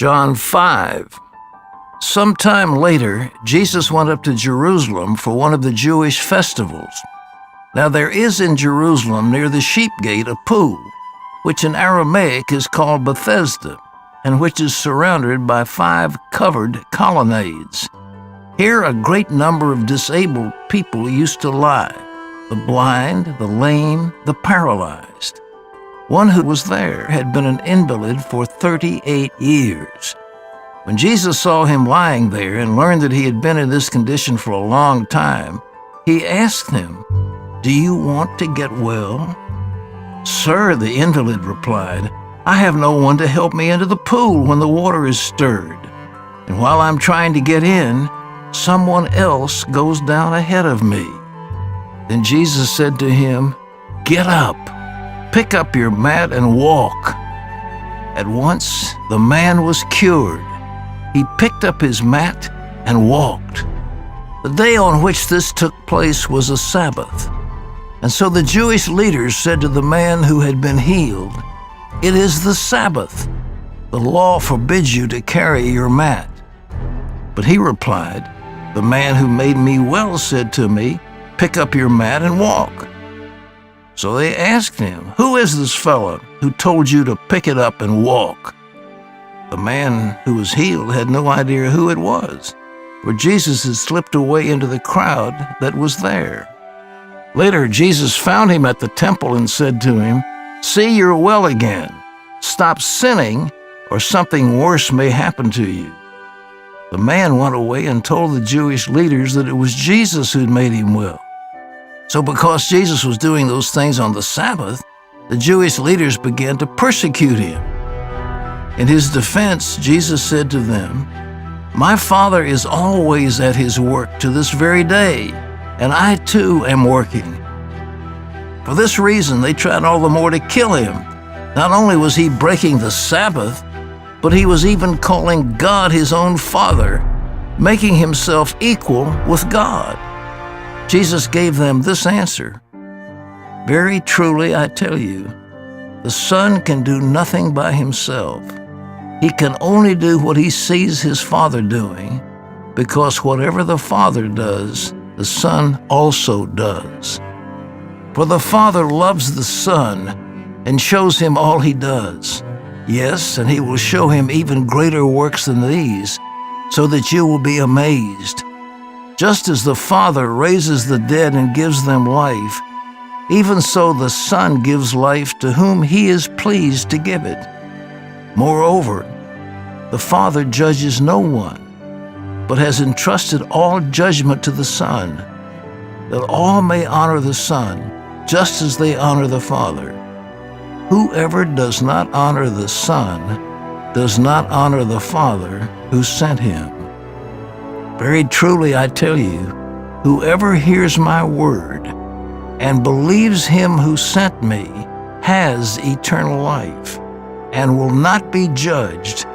John 5. Sometime later, Jesus went up to Jerusalem for one of the Jewish festivals. Now there is in Jerusalem near the sheep gate a pool, which in Aramaic is called Bethesda, and which is surrounded by 5 covered colonnades. Here a great number of disabled people used to lie, the blind, the lame, the paralyzed. One who was there had been an invalid for 38 years. When Jesus saw him lying there and learned that he had been in this condition for a long time, he asked him, "Do you want to get well?" "Sir," the invalid replied, "I have no one to help me into the pool when the water is stirred. And while I'm trying to get in, someone else goes down ahead of me." Then Jesus said to him, "Get up, pick up your mat and walk." At once the man was cured. He picked up his mat and walked. The day on which this took place was a Sabbath. And so the Jewish leaders said to the man who had been healed, "It is the Sabbath. The law forbids you to carry your mat." But he replied, "The man who made me well said to me, 'Pick up your mat and walk.'" So they asked him, "Who is this fellow who told you to pick it up and walk?" The man who was healed had no idea who it was, for Jesus had slipped away into the crowd that was there. Later, Jesus found him at the temple and said to him, "See, you're well again. Stop sinning, or something worse may happen to you." The man went away and told the Jewish leaders that it was Jesus who'd made him well. So because Jesus was doing those things on the Sabbath, the Jewish leaders began to persecute him. In his defense, Jesus said to them, "My Father is always at his work to this very day, and I too am working." For this reason, they tried all the more to kill him. Not only was he breaking the Sabbath, but he was even calling God his own Father, making himself equal with God. Jesus gave them this answer, "Very truly I tell you, the Son can do nothing by himself. He can only do what he sees his Father doing, because whatever the Father does, the Son also does. For the Father loves the Son and shows him all he does. Yes, and he will show him even greater works than these, so that you will be amazed. Just as the Father raises the dead and gives them life, even so the Son gives life to whom he is pleased to give it. Moreover, the Father judges no one, but has entrusted all judgment to the Son, that all may honor the Son, just as they honor the Father. Whoever does not honor the Son does not honor the Father who sent him. Very truly I tell you, whoever hears my word and believes him who sent me has eternal life, and will not be judged,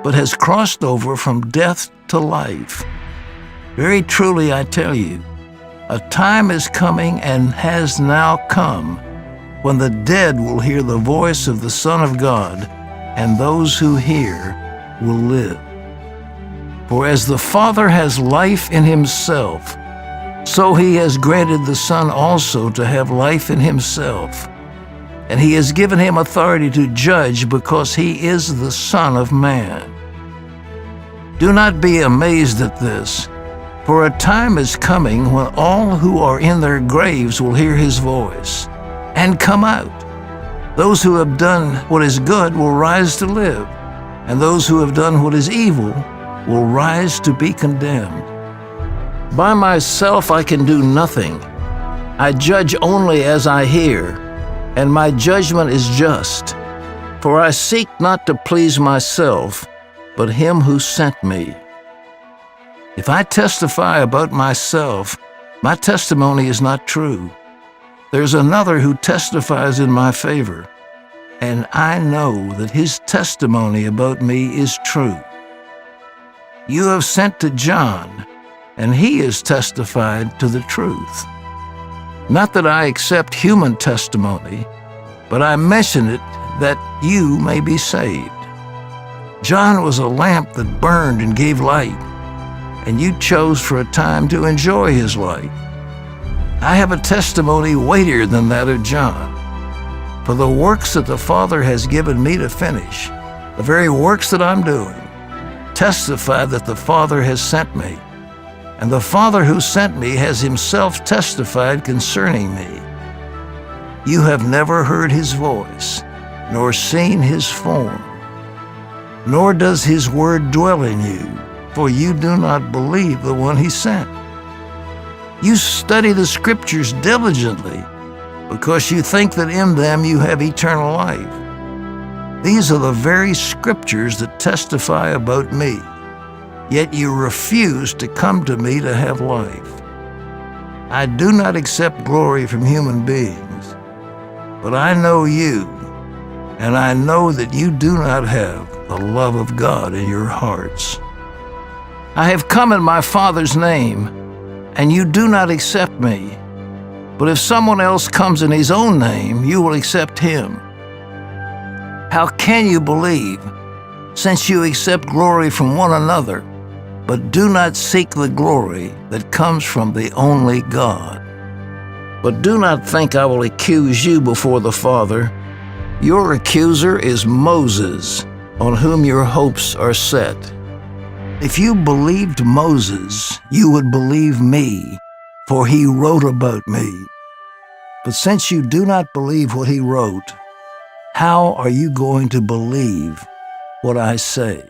but has crossed over from death to life. Very truly I tell you, a time is coming and has now come when the dead will hear the voice of the Son of God, and those who hear will live. For as the Father has life in himself, so he has granted the Son also to have life in himself. And he has given him authority to judge, because he is the Son of Man. Do not be amazed at this, for a time is coming when all who are in their graves will hear his voice and come out. Those who have done what is good will rise to live, and those who have done what is evil will rise to be condemned. By myself I can do nothing. I judge only as I hear, and my judgment is just. For I seek not to please myself, but him who sent me. If I testify about myself, my testimony is not true. There's another who testifies in my favor, and I know that his testimony about me is true. You have sent to John, and he has testified to the truth. Not that I accept human testimony, but I mention it that you may be saved. John was a lamp that burned and gave light, and you chose for a time to enjoy his light. I have a testimony weightier than that of John. For the works that the Father has given me to finish, the very works that I'm doing, testify that the Father has sent me, and the Father who sent me has himself testified concerning me. You have never heard his voice, nor seen his form, nor does his word dwell in you, for you do not believe the one he sent. You study the Scriptures diligently, because you think that in them you have eternal life. These are the very Scriptures that testify about me, yet you refuse to come to me to have life. I do not accept glory from human beings, but I know you, and I know that you do not have the love of God in your hearts. I have come in my Father's name, and you do not accept me. But if someone else comes in his own name, you will accept him. How can you believe, since you accept glory from one another, but do not seek the glory that comes from the only God? But do not think I will accuse you before the Father. Your accuser is Moses, on whom your hopes are set. If you believed Moses, you would believe me, for he wrote about me. But since you do not believe what he wrote, how are you going to believe what I say?